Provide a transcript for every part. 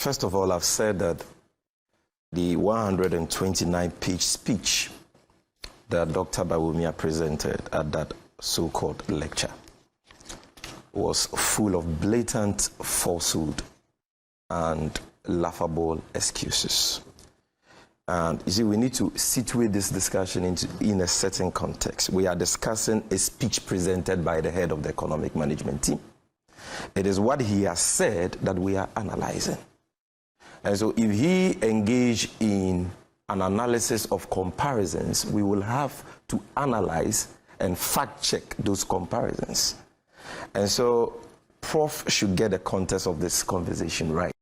First of all, I've said that the 129-page speech that Dr. Bawumia presented at that so-called lecture was full of blatant falsehood and laughable excuses. And you see, we need to situate this discussion in a certain context. We are discussing a speech presented by the head of the economic management team. It is what he has said that we are analyzing. And so if he engaged in an analysis of comparisons, we will have to analyze and fact-check those comparisons. And so Prof should get the context of this conversation right.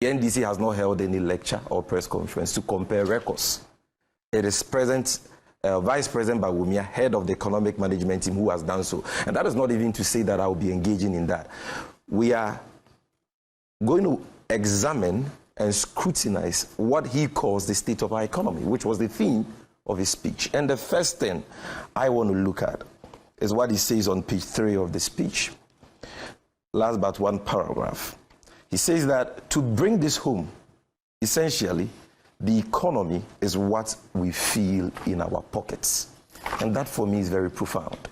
The NDC has not held any lecture or press conference to compare records. It is Vice President Bawumia, head of the economic management team, who has done so. And that is not even to say that I will be engaging in that. We are going to examine and scrutinize what he calls the state of our economy, which was the theme of his speech. And the first thing I want to look at is what he says on page 3 of the speech. Last but one paragraph. He says that to bring this home, essentially, the economy is what we feel in our pockets. And that, for me, is very profound.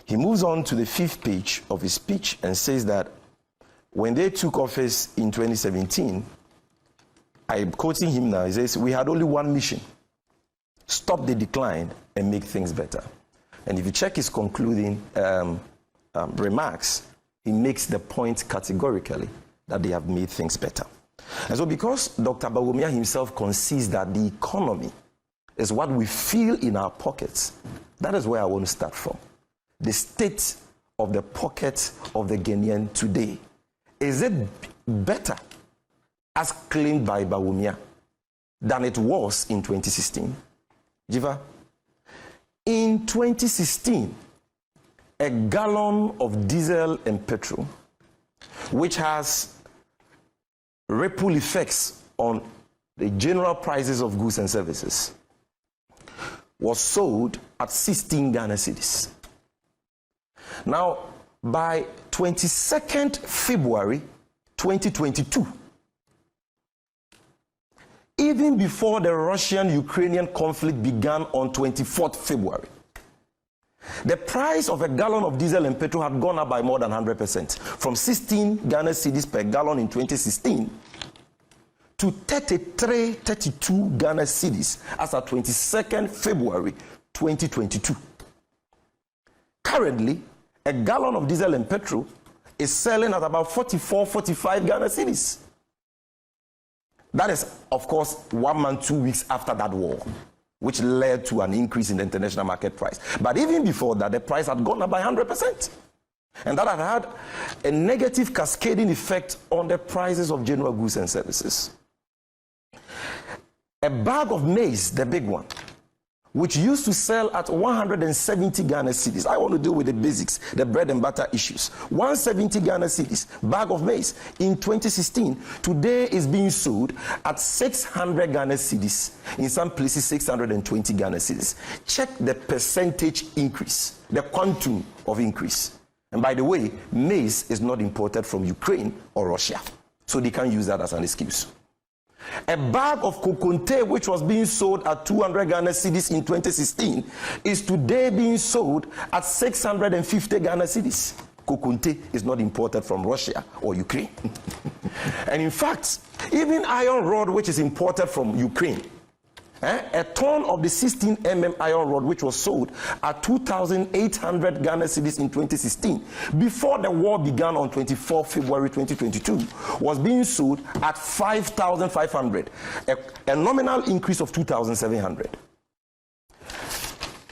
He moves on to the 5th page of his speech and says that when they took office in 2017, I'm quoting him now, he says, we had only one mission: stop the decline and make things better. And if you check his concluding remarks, he makes the point categorically that they have made things better. And so because Dr. Bawumia himself concedes that the economy is what we feel in our pockets, that is where I want to start from. The state of the pocket of the Ghanaian today. Is it better, as claimed by Bawumia, than it was in 2016? Jiva, in 2016, a gallon of diesel and petrol, which has ripple effects on the general prices of goods and services, was sold at 16 Ghana cedis. Now, by 22nd February 2022, even before the Russian-Ukrainian conflict began on 24th February, the price of a gallon of diesel and petrol had gone up by more than 100%, from 16 Ghana cedis per gallon in 2016 to 32 Ghana cedis as of 22nd February 2022. Currently, a gallon of diesel and petrol is selling at about 45 Ghana cedis. That is, of course, 1 month, 2 weeks after that war, which led to an increase in the international market price. But even before that, the price had gone up by 100%. And that had a negative cascading effect on the prices of general goods and services. A bag of maize, the big one, which used to sell at 170 Ghana cedis. I want to deal with the basics, the bread and butter issues. 170 Ghana cedis, bag of maize, in 2016, today is being sold at 600 Ghana cedis. In some places, 620 Ghana cedis. Check the percentage increase, the quantum of increase. And by the way, maize is not imported from Ukraine or Russia, so they can't use that as an excuse. A bag of kokonte, which was being sold at 200 Ghana cedis in 2016, is today being sold at 650 Ghana cedis. Kokonte is not imported from Russia or Ukraine. And in fact, even iron rod, which is imported from Ukraine, a ton of the 16 iron rod, which was sold at 2,800 Ghana cedis in 2016, before the war began on 24 February 2022, was being sold at 5,500, a nominal increase of 2,700.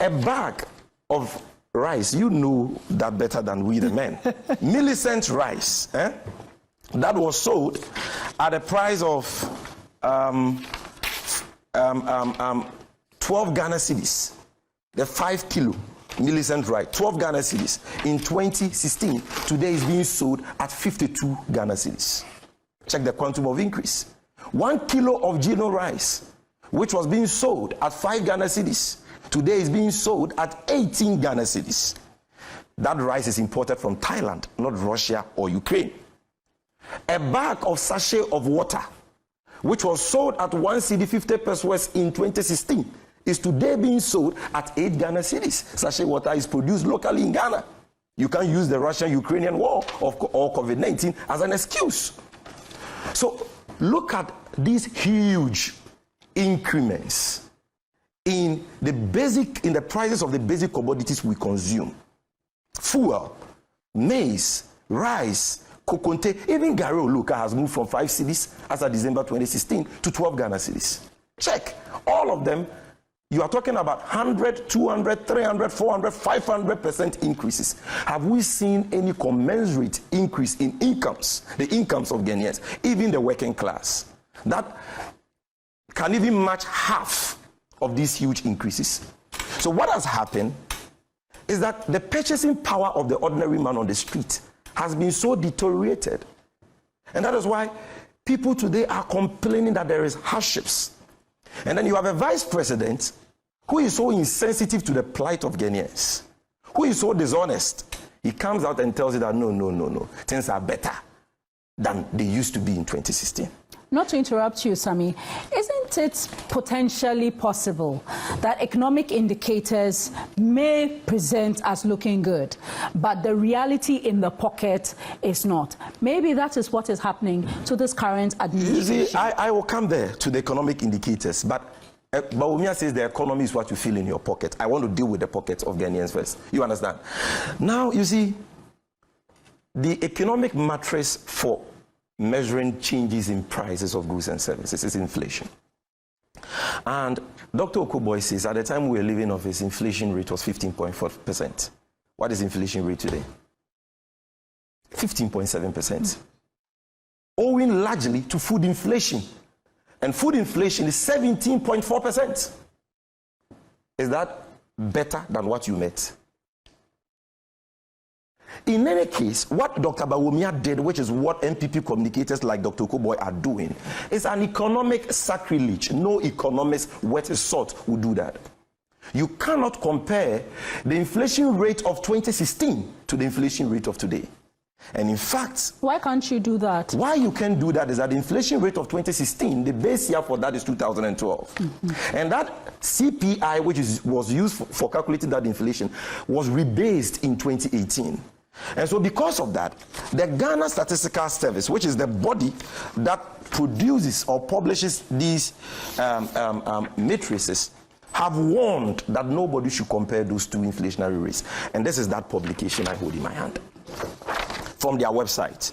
A bag of rice, you know that better than we the men, Millicent rice, that was sold at a price of 12 Ghana cedis, the 5 kilo Millicent rice, 12 Ghana cedis in 2016, today is being sold at 52 Ghana cedis. Check the quantum of increase. 1 kilo of Gino rice, which was being sold at 5 Ghana cedis, today is being sold at 18 Ghana cedis. That rice is imported from Thailand, not Russia or Ukraine. A bag of sachet of water, which was sold at 1 cedi 50 pesos in 2016, is today being sold at 8 Ghana cedis. Sachet water is produced locally in Ghana. You can't use the Russian-Ukrainian war or COVID-19 as an excuse. So look at these huge increments in the prices of the basic commodities we consume. Fuel, maize, rice, kokonte, even Garo Luka has moved from 5 cedis as of December 2016 to 12 Ghana cedis. Check. All of them, you are talking about 100, 200, 300, 400, 500% increases. Have we seen any commensurate increase in incomes, the incomes of Ghanaians, even the working class, that can even match half of these huge increases? So what has happened is that the purchasing power of the ordinary man on the street has been so deteriorated. And that is why people today are complaining that there is hardships. And then you have a vice president who is so insensitive to the plight of Ghanaians, who is so dishonest. He comes out and tells you that no, things are better than they used to be in 2016. Not to interrupt you, Sammy, isn't it potentially possible that economic indicators may present as looking good, but the reality in the pocket is not? Maybe that is what is happening to this current administration. You see, I will come there to the economic indicators, but Bawumia'S says the economy is what you feel in your pocket. I want to deal with the pockets of Ghanaians first. You understand? Now, you see, the economic matrix for measuring changes in prices of goods and services is inflation. And Dr. Okoboy says at the time we were leaving office, inflation rate was 15.4%. What is inflation rate today? 15.7%. Owing largely to food inflation. And food inflation is 17.4%. Is that better than what you met? In any case, what Dr. Bawumia did, which is what MPP communicators like Dr. Okoboy are doing, is an economic sacrilege. No economist worth his salt would do that. You cannot compare the inflation rate of 2016 to the inflation rate of today. And in fact, why can't you do that? Why you can't do that is that the inflation rate of 2016, the base year for that is 2012. And that CPI, which was used for calculating that inflation, was rebased in 2018. And so because of that, the Ghana Statistical Service, which is the body that produces or publishes these matrices, have warned that nobody should compare those two inflationary rates. And this is that publication I hold in my hand from their website.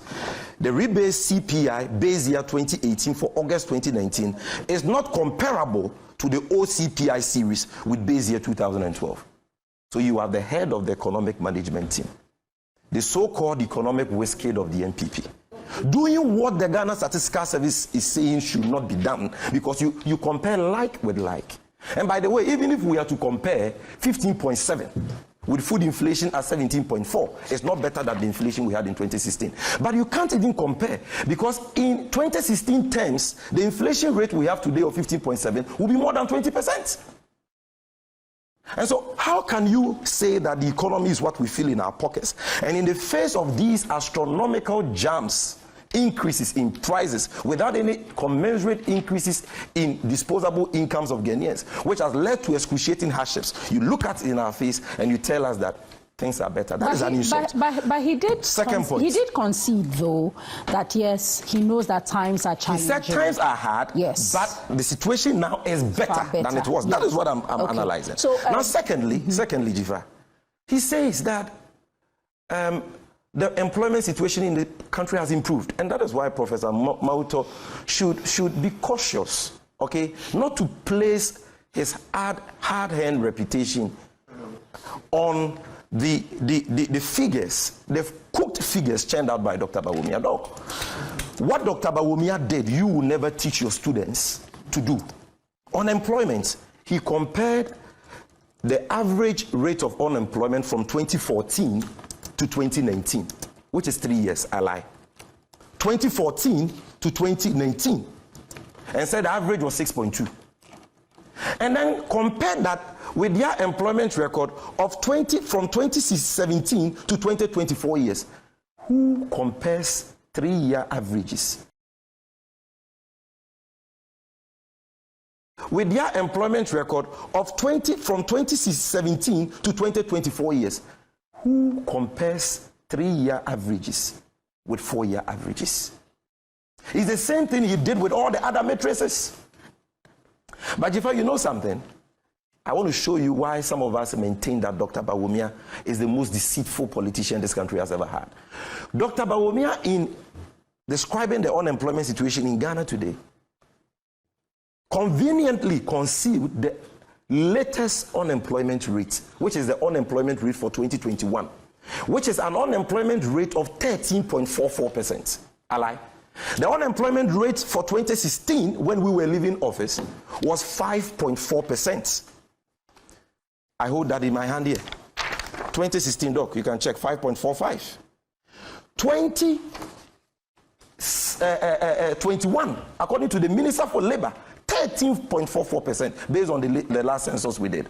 The rebased CPI base year 2018 for August 2019 is not comparable to the OCPI series with base year 2012. So you are the head of the economic management team, the so-called economic whiskey of the NPP, doing what the Ghana Statistical Service is saying should not be done, because you compare like with like. And by the way, even if we are to compare 15.7 with food inflation at 17.4, it's not better than the inflation we had in 2016. But you can't even compare, because in 2016 terms, the inflation rate we have today of 15.7 will be more than 20%. And so how can you say that the economy is what we feel in our pockets? And in the face of these astronomical jumps, increases in prices, without any commensurate increases in disposable incomes of Ghanaians, which has led to excruciating hardships, you look at it in our face and you tell us that things are better. That is an insult. But he did. Second point. He did concede, though, that yes, he knows that times are challenging. He said times are hard. Yes. But the situation now is better than it was. Yes. That is what I'm okay. Analyzing. So, now, secondly, Jifa, he says that the employment situation in the country has improved, and that is why Professor Mauto should be cautious, okay, not to place his hard-earned reputation on the figures, the cooked figures churned out by Dr. Bawumia. What Dr. Bawumia did, you will never teach your students to do. Unemployment, he compared the average rate of unemployment from 2014 to 2019, which is 3 years, I lie. 2014 to 2019, and said the average was 6.2. And then compare that with their employment record of from 2017 to 2024 years. Who compares 3-year averages. With their employment record of from 2017 to 2024 years, who compares 3-year averages with 4-year averages? It's the same thing he did with all the other matrices. But if you know something, I want to show you why some of us maintain that Dr. Bawumia is the most deceitful politician this country has ever had. Dr. Bawumia, in describing the unemployment situation in Ghana today, conveniently concealed the latest unemployment rate, which is the unemployment rate for 2021, which is an unemployment rate of 13.44%. Ally. The unemployment rate for 2016, when we were leaving office, was 5.4%. I hold that in my hand here. 2016, doc, you can check 5.45. 2021, according to the Minister for Labor, 13.44% based on the last census we did.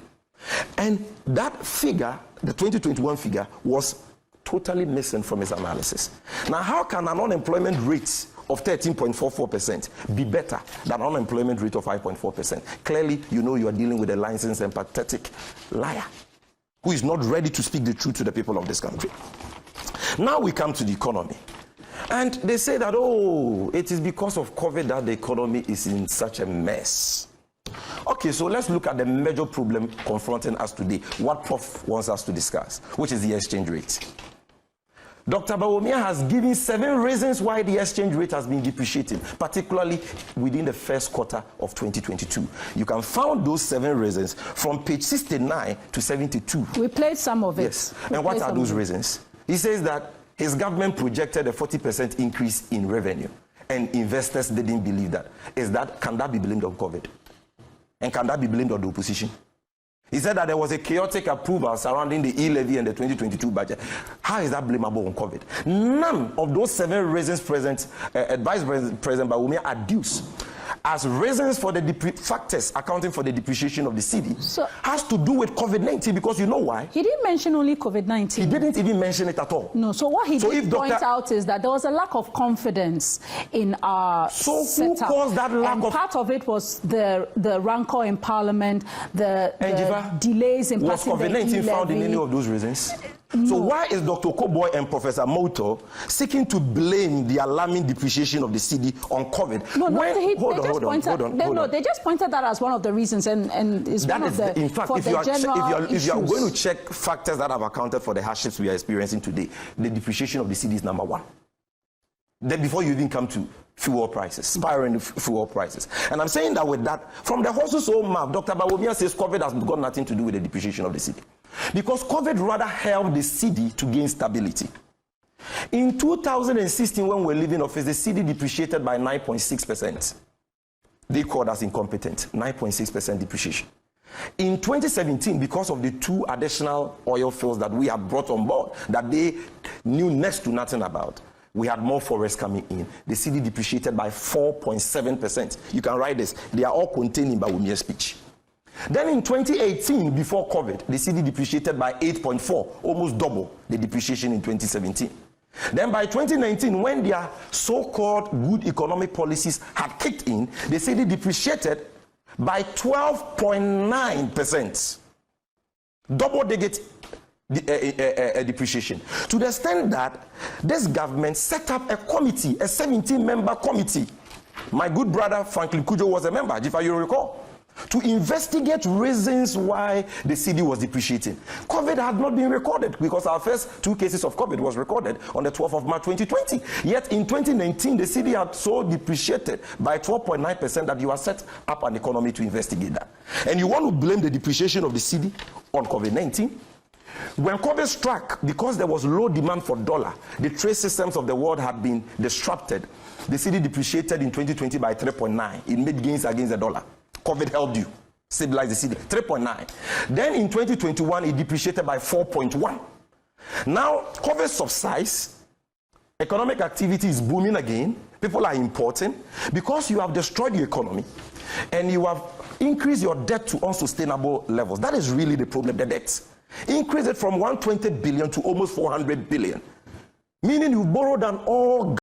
And that figure, the 2021 figure, was totally missing from his analysis. Now, how can an unemployment rate of 13.44% be better than an unemployment rate of 5.4%? Clearly, you know you are dealing with a licensed and pathetic liar who is not ready to speak the truth to the people of this country. Now we come to the economy. And they say that, oh, it is because of COVID that the economy is in such a mess. Okay, so let's look at the major problem confronting us today, what Prof wants us to discuss, which is the exchange rate. Dr. Bawumia has given 7 reasons why the exchange rate has been depreciating, particularly within the first quarter of 2022. You can find those 7 reasons from page 69 to 72. We played some of it. Yes. And what are those reasons? He says that his government projected a 40% increase in revenue, and investors didn't believe that. Can that be blamed on COVID? And can that be blamed on the opposition? He said that there was a chaotic approval surrounding the e-levy and the 2022 budget. How is that blamable on COVID? None of those 7 reasons Vice President Bawumia adduced as reasons for the factors accounting for the depreciation of the cedi has to do with COVID-19, because you know why? He didn't mention only COVID-19. He didn't even mention it at all. No, so what he did point out is that there was a lack of confidence in our setup. Who caused that lack of... part of it was the rancor in Parliament, the delays in passing the e-levy. Was COVID-19 found in any of those reasons? No. So why is Dr. Koboy and Professor Moto seeking to blame the alarming depreciation of the cedi on COVID? No, they just pointed that as one of the reasons, and it's that one of the... In fact, if you are going to check factors that have accounted for the hardships we are experiencing today, the depreciation of the cedi is number 1. Then before you even come to fuel prices, spiraling fuel prices. And I'm saying that with that, from the horse's own mouth, Dr. Bawumia says COVID has got nothing to do with the depreciation of the cedi. Because COVID rather helped the cedi to gain stability. In 2016, when we were leaving office, the cedi depreciated by 9.6%. They called us incompetent, 9.6% depreciation. In 2017, because of the 2 additional oil fields that we had brought on board, that they knew next to nothing about, we had more forests coming in. The cedi depreciated by 4.7%. You can write this. They are all contained in Bawumia'S speech. Then in 2018, before COVID, the cedi depreciated by 8.4%, almost double the depreciation in 2017. Then by 2019, when their so-called good economic policies had kicked in, the cedi depreciated by 12.9%. Double-digit depreciation. To the extent that this government set up a committee, a 17-member committee. My good brother Franklin Kujo was a member, if you recall, to investigate reasons why the cedi was depreciating. COVID had not been recorded because our first 2 cases of COVID was recorded on the 12th of March 2020. Yet in 2019, the cedi had so depreciated by 12.9% that you are set up an economy to investigate that. And you want to blame the depreciation of the cedi on COVID-19? When COVID struck, because there was low demand for dollar, the trade systems of the world had been disrupted. The cedi depreciated in 2020 by 3.9%. It made gains against the dollar. COVID helped you stabilize the cedi, 3.9%. Then in 2021, it depreciated by 4.1%. Now, COVID subsides, economic activity is booming again, people are importing, because you have destroyed the economy and you have increased your debt to unsustainable levels. That is really the problem, the debt. Increase it from 120 billion to almost 400 billion, meaning you borrowed an all